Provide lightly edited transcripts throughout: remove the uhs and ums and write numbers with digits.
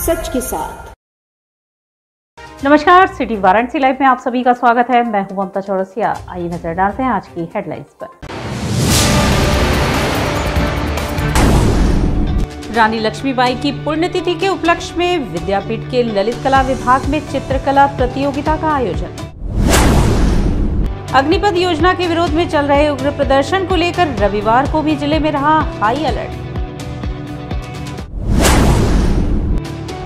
सच के साथ। नमस्कार, सिटी वाराणसी लाइव में आप सभी का स्वागत है। मैं हूं ममता चौरसिया। आइए नजर डालते हैं आज की हेडलाइंस पर। रानी लक्ष्मीबाई की पुण्यतिथि के उपलक्ष्य में विद्यापीठ के ललित कला विभाग में चित्रकला प्रतियोगिता का आयोजन। अग्निपथ योजना के विरोध में चल रहे उग्र प्रदर्शन को लेकर रविवार को भी जिले में रहा हाई अलर्ट।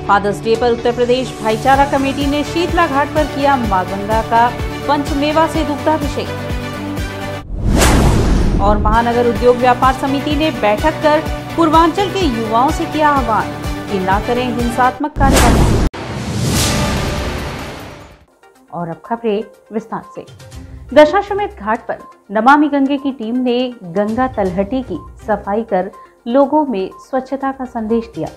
फादर्स डे पर उत्तर प्रदेश भाईचारा कमेटी ने शीतला घाट पर किया मां गंगा का पंचमेवा से दुग्धाभिषेक। और महानगर उद्योग व्यापार समिति ने बैठक कर पूर्वांचल के युवाओं से किया आह्वान कि न करें हिंसात्मक कार्यवाही। और अब खबरें विस्तार से। दशाश्वमेध घाट पर नमामि गंगे की टीम ने गंगा तलहटी की सफाई कर लोगों में स्वच्छता का संदेश दिया।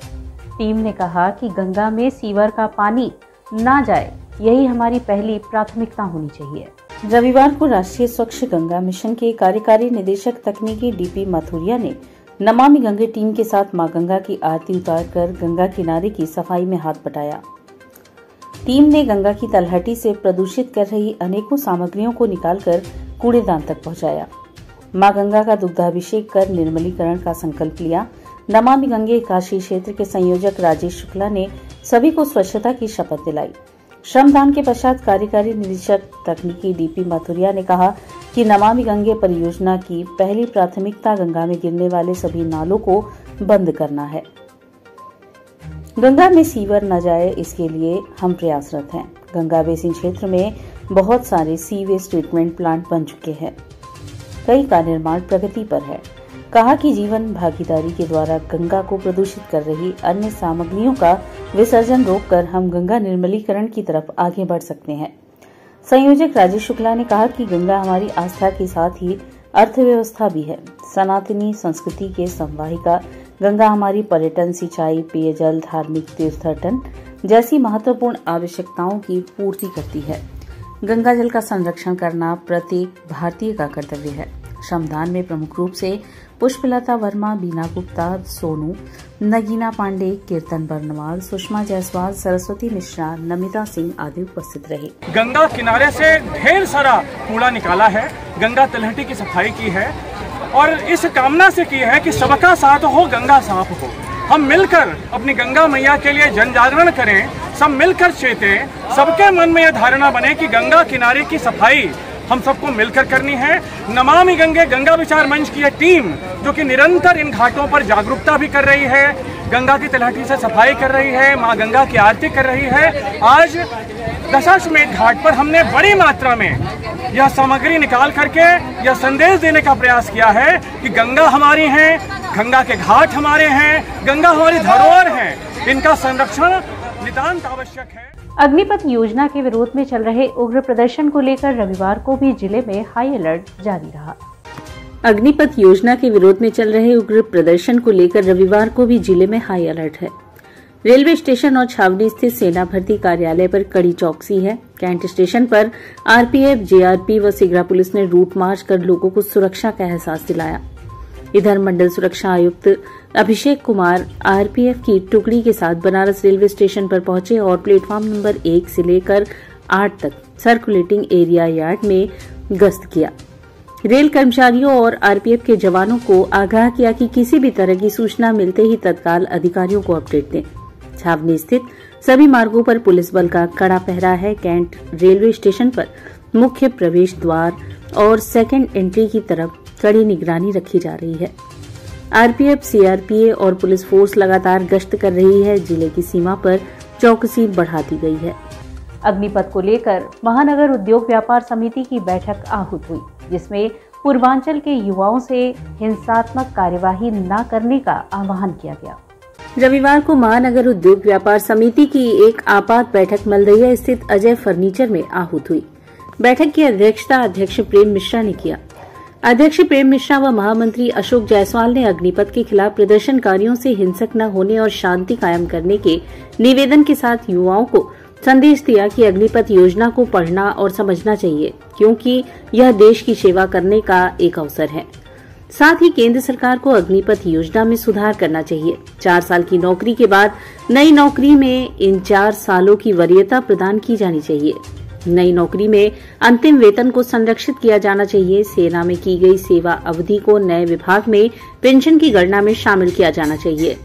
टीम ने कहा कि गंगा में सीवर का पानी ना जाए, यही हमारी पहली प्राथमिकता होनी चाहिए। रविवार को राष्ट्रीय स्वच्छ गंगा मिशन के कार्यकारी निदेशक तकनीकी डीपी माथुरिया ने नमामि गंगे टीम के साथ मां गंगा की आरती उतारकर गंगा किनारे की सफाई में हाथ बटाया। टीम ने गंगा की तलहटी से प्रदूषित कर रही अनेकों सामग्रियों को निकालकर कूड़ेदान तक पहुंचाया। मां गंगा का दुग्धाभिषेक कर निर्मलीकरण का संकल्प लिया। नमामि गंगे काशी क्षेत्र के संयोजक राजेश शुक्ला ने सभी को स्वच्छता की शपथ दिलाई। श्रमदान के पश्चात कार्यकारी निदेशक तकनीकी डीपी माथुरिया ने कहा कि नमामि गंगे परियोजना की पहली प्राथमिकता गंगा में गिरने वाले सभी नालों को बंद करना है। गंगा में सीवर न जाए, इसके लिए हम प्रयासरत हैं। गंगा बेसिन क्षेत्र में बहुत सारे सीवेज ट्रीटमेंट प्लांट बन चुके हैं। कई का निर्माण प्रगति पर है। कहा कि जीवन भागीदारी के द्वारा गंगा को प्रदूषित कर रही अन्य सामग्रियों का विसर्जन रोककर हम गंगा निर्मलीकरण की तरफ आगे बढ़ सकते हैं। संयोजक राजेश शुक्ला ने कहा कि गंगा हमारी आस्था के साथ ही अर्थव्यवस्था भी है। सनातनी संस्कृति के संवाहिका गंगा हमारी पर्यटन, सिंचाई, पेयजल, धार्मिक तीर्थटन जैसी महत्वपूर्ण आवश्यकताओं की पूर्ति करती है। गंगा जल का संरक्षण करना प्रत्येक भारतीय का कर्तव्य है। श्रमदान में प्रमुख रूप से पुष्पलता वर्मा, बीना गुप्ता, सोनू, नगीना पांडे, कीर्तन बर्नवाल, सुषमा जायसवाल, सरस्वती मिश्रा, नमिता सिंह आदि उपस्थित रहे। गंगा किनारे से ढेर सारा कूड़ा निकाला है, गंगा तलहटी की सफाई की है और इस कामना से की है कि सबका साथ हो, गंगा साफ हो। हम मिलकर अपनी गंगा मैया के लिए जन जागरण करें, सब मिलकर चेतें, सबके मन में यह धारणा बने कि गंगा किनारे की सफाई हम सबको मिलकर करनी है। नमामि गंगे गंगा विचार मंच की यह टीम जो कि निरंतर इन घाटों पर जागरूकता भी कर रही है, गंगा की तलहटी से सफाई कर रही है, मां गंगा की आरती कर रही है। आज दशाश्वमेध घाट पर हमने बड़ी मात्रा में यह सामग्री निकाल करके यह संदेश देने का प्रयास किया है कि गंगा हमारी है, गंगा के घाट हमारे हैं, गंगा हमारी धरोहर है, इनका संरक्षण नितांत आवश्यक है। अग्निपथ योजना के विरोध में चल रहे उग्र प्रदर्शन को लेकर रविवार को भी जिले में हाई अलर्ट जारी रहा। अग्निपथ योजना के विरोध में चल रहे उग्र प्रदर्शन को लेकर रविवार को भी जिले में हाई अलर्ट है। रेलवे स्टेशन और छावनी स्थित सेना भर्ती कार्यालय पर कड़ी चौकसी है। कैंट स्टेशन पर आरपीएफ, जेआरपी व सिगरा पुलिस ने रूट मार्च कर लोगों को सुरक्षा का एहसास दिलाया। इधर मंडल सुरक्षा आयुक्त अभिषेक कुमार आरपीएफ की टुकड़ी के साथ बनारस रेलवे स्टेशन पर पहुंचे और प्लेटफॉर्म नंबर 1 से लेकर 8 तक सर्कुलेटिंग एरिया यार्ड में गश्त किया। रेल कर्मचारियों और आरपीएफ के जवानों को आगाह किया कि किसी भी तरह की सूचना मिलते ही तत्काल अधिकारियों को अपडेट दें। छावनी स्थित सभी मार्गों पर पुलिस बल का कड़ा पहरा है। कैंट रेलवे स्टेशन पर मुख्य प्रवेश द्वार और सेकेंड एंट्री की तरफ कड़ी निगरानी रखी जा रही है। आरपीएफ, सीआरपीए और पुलिस फोर्स लगातार गश्त कर रही है। जिले की सीमा पर चौकसी बढ़ा दी गई है। अग्निपथ को लेकर महानगर उद्योग व्यापार समिति की बैठक आहूत हुई, जिसमें पूर्वांचल के युवाओं से हिंसात्मक कार्यवाही न करने का आह्वान किया गया। रविवार को महानगर उद्योग व्यापार समिति की एक आपात बैठक मलदहिया स्थित अजय फर्नीचर में आहूत हुई। बैठक की अध्यक्षता अध्यक्ष प्रेम मिश्रा ने किया। अध्यक्ष प्रेम मिश्रा व महामंत्री अशोक जायसवाल ने अग्निपथ के खिलाफ प्रदर्शनकारियों से हिंसक न होने और शांति कायम करने के निवेदन के साथ युवाओं को संदेश दिया कि अग्निपथ योजना को पढ़ना और समझना चाहिए, क्योंकि यह देश की सेवा करने का एक अवसर है। साथ ही केंद्र सरकार को अग्निपथ योजना में सुधार करना चाहिए। 4 साल की नौकरी के बाद नई नौकरी में इन 4 सालों की वरीयता प्रदान की जानी चाहिए। नई नौकरी में अंतिम वेतन को संरक्षित किया जाना चाहिए। सेना में की गई सेवा अवधि को नए विभाग में पेंशन की गणना में शामिल किया जाना चाहिए।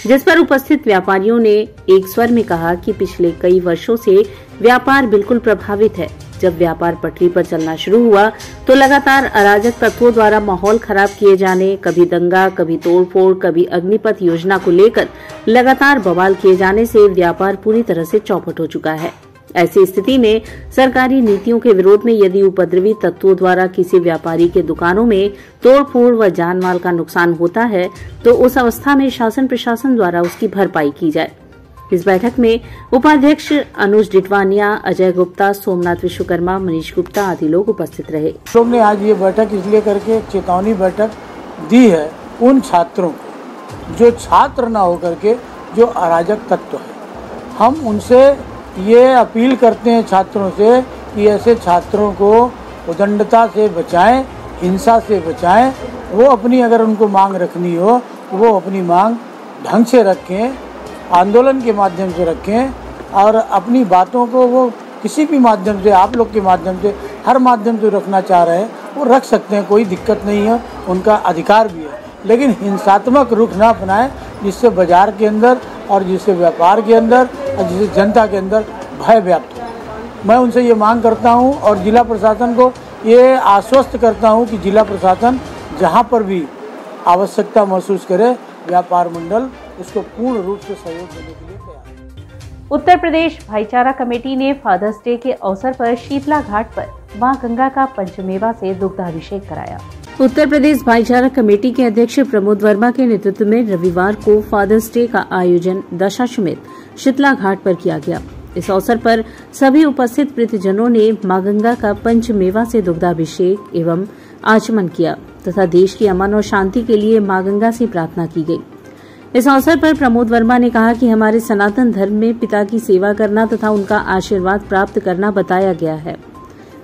जिस पर उपस्थित व्यापारियों ने एक स्वर में कहा कि पिछले कई वर्षों से व्यापार बिल्कुल प्रभावित है। जब व्यापार पटरी पर चलना शुरू हुआ तो लगातार अराजक तत्वों द्वारा माहौल खराब किए जाने, कभी दंगा, कभी तोड़फोड़, कभी अग्निपथ योजना को लेकर लगातार बवाल किए जाने से व्यापार पूरी तरह से चौपट हो चुका है। ऐसी स्थिति में सरकारी नीतियों के विरोध में यदि उपद्रवी तत्वों द्वारा किसी व्यापारी के दुकानों में तोड़फोड़ व जान माल का नुकसान होता है तो उस अवस्था में शासन प्रशासन द्वारा उसकी भरपाई की जाए। इस बैठक में उपाध्यक्ष अनुज डिटवानिया, अजय गुप्ता, सोमनाथ विश्वकर्मा, मनीष गुप्ता आदि लोग उपस्थित रहे। लोग ने आज ये बैठक इसलिए करके चेतावनी बैठक दी है उन छात्रों को जो छात्र न होकर के जो अराजक तत्व है। हम उनसे ये अपील करते हैं छात्रों से कि ऐसे छात्रों को उदंडता से बचाएं, हिंसा से बचाएं। वो अपनी अगर उनको मांग रखनी हो वो अपनी मांग ढंग से रखें, आंदोलन के माध्यम से रखें और अपनी बातों को वो किसी भी माध्यम से, आप लोग के माध्यम से, हर माध्यम से रखना चाह रहे हैं वो रख सकते हैं, कोई दिक्कत नहीं है, उनका अधिकार भी है। लेकिन हिंसात्मक रुख ना अपनाएं जिससे बाजार के अंदर और जिससे व्यापार के अंदर और जिससे जनता के अंदर भय व्याप्त हो। मैं उनसे ये मांग करता हूँ और जिला प्रशासन को ये आश्वस्त करता हूँ कि जिला प्रशासन जहाँ पर भी आवश्यकता महसूस करे व्यापार मंडल उसको पूर्ण रूप से सहयोग देने के लिए तैयार है। उत्तर प्रदेश भाईचारा कमेटी ने फादर्स डे के अवसर पर शीतला घाट पर मां गंगा का पंचमेवा से दुग्धाभिषेक कराया। उत्तर प्रदेश भाईचारा कमेटी के अध्यक्ष प्रमोद वर्मा के नेतृत्व में रविवार को फादर्स डे का आयोजन दशाश्वमेध शीतला घाट पर किया गया। इस अवसर पर सभी उपस्थित वृद्धजनों ने मां गंगा का पंचमेवा से दुग्धाभिषेक एवं आचमन किया तथा देश की अमन और शांति के लिए मां गंगा से प्रार्थना की गई। इस अवसर पर प्रमोद वर्मा ने कहा कि हमारे सनातन धर्म में पिता की सेवा करना तथा उनका आशीर्वाद प्राप्त करना बताया गया है।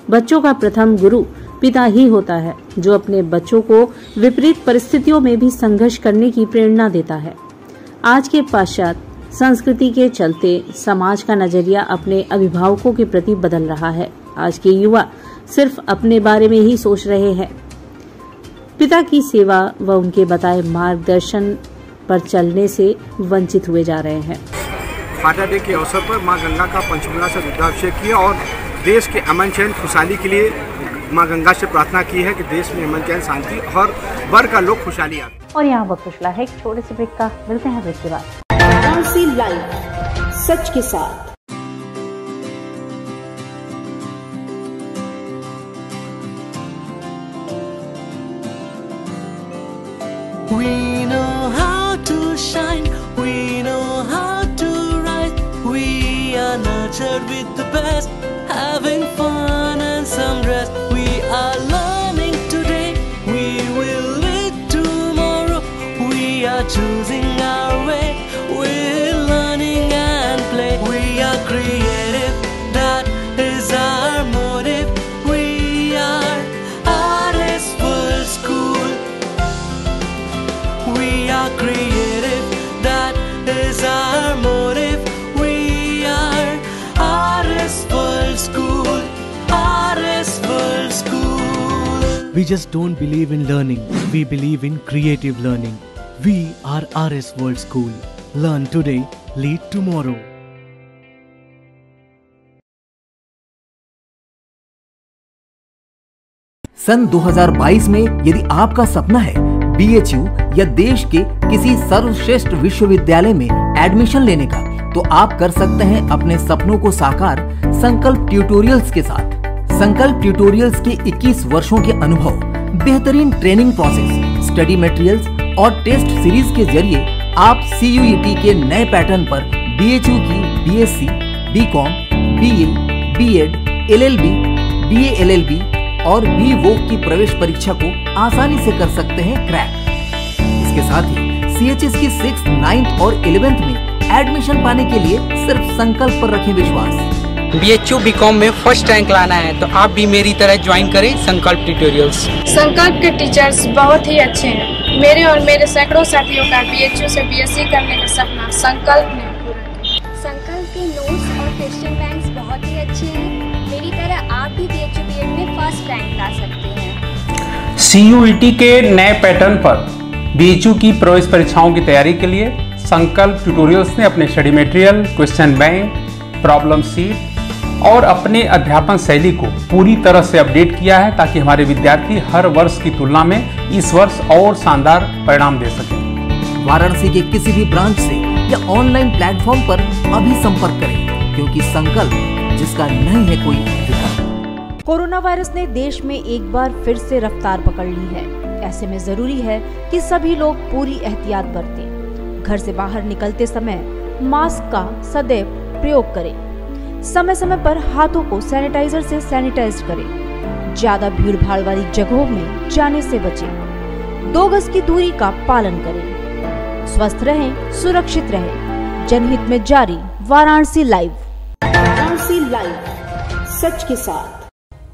बच्चों का प्रथम गुरु पिता ही होता है जो अपने बच्चों को विपरीत परिस्थितियों में भी संघर्ष करने की प्रेरणा देता है। आज के पाश्चात्य संस्कृति के चलते समाज का नजरिया अपने अभिभावकों के प्रति बदल रहा है। आज के युवा सिर्फ अपने बारे में ही सोच रहे हैं, पिता की सेवा व उनके बताए मार्गदर्शन पर चलने से वंचित हुए जा रहे हैं। फादर्स डे के अवसर पर मां गंगा का पंचमेवा से दुग्धाभिषेक किया और देश के अमन चैन खुशहाली के लिए मां गंगा से प्रार्थना की है कि देश में अमन चैन शांति और वर्ग का लोग खुशहाली आए। और यहाँ वक्त उछला है एक छोटे से ब्रेक का, मिलते हैं ब्रेक के बाद। आरसी लाइव, सच के साथ। We know how to shine, we know how to rise. We are nurtured with the best, having fun and some rest. We are learning today, we will lead tomorrow. We are choosing our way, we're learning and play. We are creative, that is our motive. We are RS World School. We are creative, that is our motive. We are RS World School, RS World School. We just don't believe in learning, we believe in creative learning. We are RS World School. Learn today, lead tomorrow. सन 2022 में यदि आपका सपना है BHU या देश के किसी सर्वश्रेष्ठ विश्वविद्यालय में एडमिशन लेने का, तो आप कर सकते हैं अपने सपनों को साकार संकल्प ट्यूटोरियल्स के साथ। संकल्प ट्यूटोरियल्स के 21 वर्षों के अनुभव, बेहतरीन ट्रेनिंग प्रोसेस, स्टडी मटेरियल्स और टेस्ट सीरीज के जरिए आप CUET के नए पैटर्न पर BHU की BSc, BCom, BA, B.Ed, LLB, BA LLB और BVoc की प्रवेश परीक्षा को आसानी से कर सकते हैं क्रैक। इसके साथ ही CHS की 6th, 9th और 11th में एडमिशन पाने के लिए सिर्फ संकल्प पर रखें विश्वास। BHU BCom में फर्स्ट रैंक लाना है तो आप भी मेरी तरह ज्वाइन करें संकल्प ट्यूटोरियल्स। संकल्प के टीचर्स बहुत ही अच्छे हैं। मेरे और मेरे सैकड़ों साथियों का BHU से BSc करने का सपना संकल्प ने पूरा किया। संकल्प के नोट्स और क्वेश्चन बैंक्स बहुत ही अच्छे हैं। मेरी तरह आप भी BHU BEd में फर्स्ट रैंक ला सकते हैं। CUET के नए पैटर्न पर BHU की प्रवेश परीक्षाओं की तैयारी के लिए संकल्प ट्यूटोरियल्स ने अपने study material, question bank, problem seat और अपने अध्यापन शैली को पूरी तरह से अपडेट किया है ताकि हमारे विद्यार्थी हर वर्ष की तुलना में इस वर्ष और शानदार परिणाम दे सकें। वाराणसी के किसी भी ब्रांच से या ऑनलाइन प्लेटफॉर्म पर अभी संपर्क करें, क्योंकि संकल्प जिसका नहीं है कोई विकल्प। कोरोना वायरस ने देश में एक बार फिर से रफ्तार पकड़ ली है। ऐसे में जरूरी है कि सभी लोग पूरी एहतियात बरतें। घर से बाहर निकलते समय मास्क का सदैव प्रयोग करें। समय समय पर हाथों को सैनिटाइजर से सैनिटाइज करें। ज्यादा भीड़ भाड़ वाली जगहों में जाने से बचें। 2 गज की दूरी का पालन करें। स्वस्थ रहें, सुरक्षित रहें। जनहित में जारी वाराणसी लाइव। वाराणसी लाइव, सच के साथ।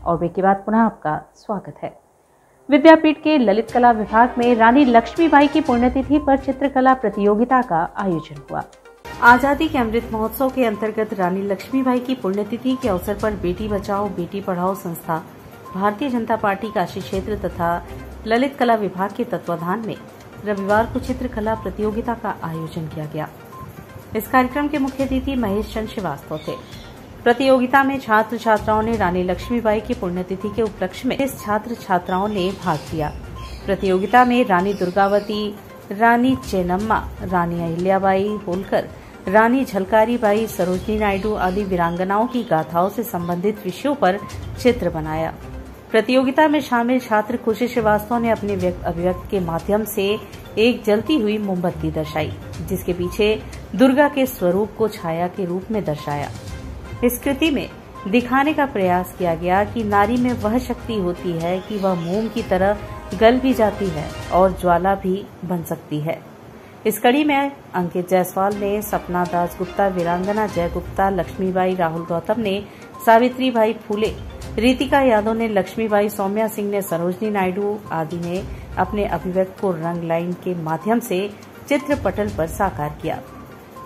और ब्रेक के बाद पुनः आपका स्वागत है। विद्यापीठ के ललित कला विभाग में रानी लक्ष्मीबाई की पुण्यतिथि पर चित्रकला प्रतियोगिता का आयोजन हुआ। आजादी के अमृत महोत्सव के अंतर्गत रानी लक्ष्मीबाई की पुण्यतिथि के अवसर पर बेटी बचाओ बेटी पढ़ाओ संस्था, भारतीय जनता पार्टी काशी क्षेत्र तथा ललित कला विभाग के तत्वाधान में रविवार को चित्रकला प्रतियोगिता का आयोजन किया गया। इस कार्यक्रम के मुख्य अतिथि महेश चंद्र श्रीवास्तव थे। प्रतियोगिता में छात्र छात्राओं ने रानी लक्ष्मीबाई की पुण्यतिथि के उपलक्ष्य में छात्र छात्राओं ने भाग लिया। प्रतियोगिता में रानी दुर्गावती, रानी चेन्नम्मा, रानी अहिल्याबाई होलकर, रानी झलकारी बाई, सरोजनी नायडू आदि वीरांगनाओं की गाथाओं से संबंधित विषयों पर चित्र बनाया। प्रतियोगिता में शामिल छात्र खुशी श्रीवास्तव ने अपने अभिव्यक्ति के माध्यम से एक जलती हुई मोमबत्ती दर्शाई, जिसके पीछे दुर्गा के स्वरूप को छाया के रूप में दर्शाया। इस कृति में दिखाने का प्रयास किया गया कि नारी में वह शक्ति होती है कि वह मोम की तरह गल भी जाती है और ज्वाला भी बन सकती है। इस कड़ी में अंकित जायसवाल ने, सपना दास गुप्ता, वीरांगना जय गुप्ता, लक्ष्मीबाई, राहुल गौतम ने सावित्री बाई फूले, रितिका यादव ने लक्ष्मीबाई, सौम्या सिंह ने सरोजनी नायडू आदि ने अपने अभिव्यक्ति को रंग लाइन के माध्यम से चित्रपटल पर साकार किया।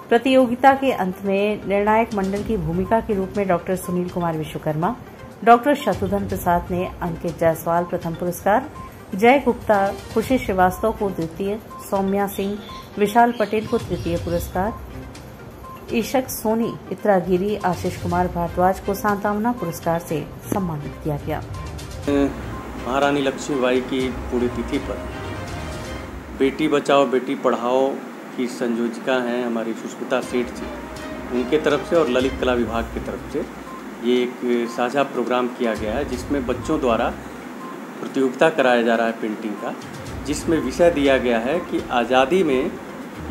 प्रतियोगिता के अंत में निर्णायक मंडल की भूमिका के रूप में डॉक्टर सुनील कुमार विश्वकर्मा, डॉक्टर शत्रुघ्न प्रसाद ने अंकित जायसवाल प्रथम पुरस्कार, जय गुप्ता खुशी श्रीवास्तव को द्वितीय, सौम्या सिंह विशाल पटेल को तृतीय पुरस्कार, ईशक सोनी, इत्रा गिरी, आशीष कुमार भारद्वाज को सांत्वना पुरस्कार से सम्मानित किया गया। महारानी लक्ष्मीबाई की पुण्यतिथि पर बेटी बचाओ बेटी पढ़ाओ की संयोजिका हैं हमारी सुष्मिता सेठ जी, उनके तरफ से और ललित कला विभाग की तरफ से ये एक साझा प्रोग्राम किया गया है, जिसमें बच्चों द्वारा प्रतियोगिता कराया जा रहा है पेंटिंग का, जिसमें विषय दिया गया है कि आज़ादी में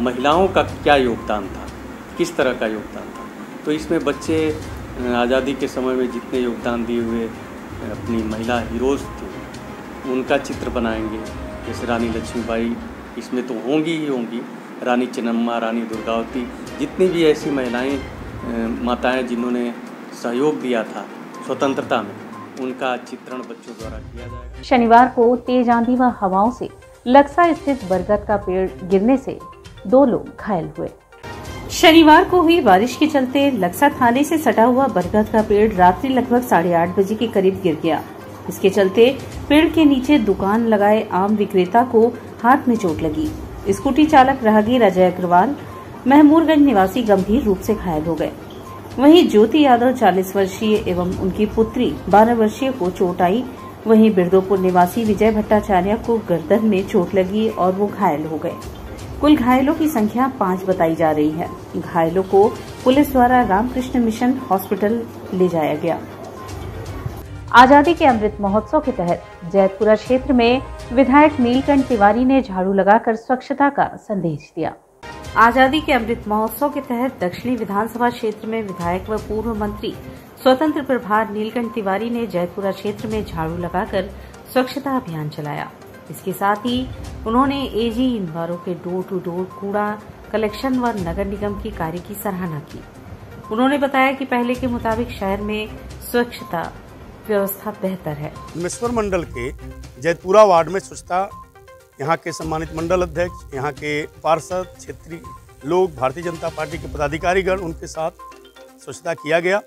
महिलाओं का क्या योगदान था, किस तरह का योगदान था। तो इसमें बच्चे आज़ादी के समय में जितने योगदान दिए हुए अपनी महिला हीरोज़ थे उनका चित्र बनाएंगे। जैसे रानी लक्ष्मीबाई इसमें तो होंगी ही होंगी, रानी चेन्नम्मा, रानी दुर्गावती, जितनी भी ऐसी महिलाएं माताएं जिन्होंने सहयोग दिया था स्वतंत्रता में, उनका चित्रण बच्चों द्वारा किया जाएगा। शनिवार को तेज आंधी व हवाओं से लक्सा स्थित बरगद का पेड़ गिरने से 2 लोग घायल हुए। शनिवार को हुई बारिश के चलते लक्सा थाने से सटा हुआ बरगद का पेड़ रात्रि लगभग 8:30 बजे के करीब गिर गया। इसके चलते पेड़ के नीचे दुकान लगाए आम विक्रेता को हाथ में चोट लगी। स्कूटी चालक राहगीर अजय अग्रवाल, महमूरगंज निवासी गंभीर रूप से घायल हो गए। वहीं ज्योति यादव 40 वर्षीय एवं उनकी पुत्री 12 वर्षीय को चोट आई। वहीं बिरदोपुर निवासी विजय भट्टाचार्य को गर्दन में चोट लगी और वो घायल हो गए। कुल घायलों की संख्या 5 बताई जा रही है। घायलों को पुलिस द्वारा रामकृष्ण मिशन हॉस्पिटल ले जाया गया। आजादी के अमृत महोत्सव के तहत जैतपुरा क्षेत्र में विधायक नीलकंठ तिवारी ने झाड़ू लगाकर स्वच्छता का संदेश दिया। आजादी के अमृत महोत्सव के तहत दक्षिणी विधानसभा क्षेत्र में विधायक व पूर्व मंत्री स्वतंत्र प्रभार नीलकंठ तिवारी ने जैतपुरा क्षेत्र में झाड़ू लगाकर स्वच्छता अभियान चलाया। इसके साथ ही उन्होंने एजी इंदौरों के डोर टू डोर कूड़ा कलेक्शन व नगर निगम के कार्य की सराहना की। उन्होंने बताया कि पहले के मुताबिक शहर में स्वच्छता व्यवस्था बेहतर है। मेश्वर मंडल के जैतपुरा वार्ड में स्वच्छता, यहाँ के सम्मानित मंडल अध्यक्ष, यहाँ के पार्षद, क्षेत्रीय लोग, भारतीय जनता पार्टी के पदाधिकारीगण, उनके साथ स्वच्छता किया गया।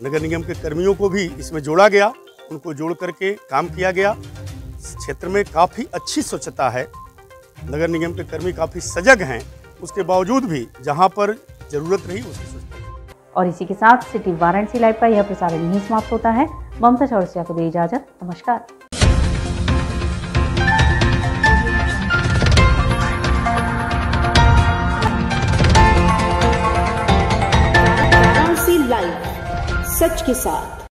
नगर निगम के कर्मियों को भी इसमें जोड़ा गया, उनको जोड़ करके काम किया गया। क्षेत्र में काफ़ी अच्छी स्वच्छता है, नगर निगम के कर्मी काफ़ी सजग हैं, उसके बावजूद भी जहाँ पर जरूरत रही उसकी स्वच्छता। और इसी के साथ सिटी वाराणसी लाइव का यह प्रसारण यहीं समाप्त होता है। ममता चौरसिया को दे इजाजत। नमस्कार। वाराणसी लाइव, सच के साथ।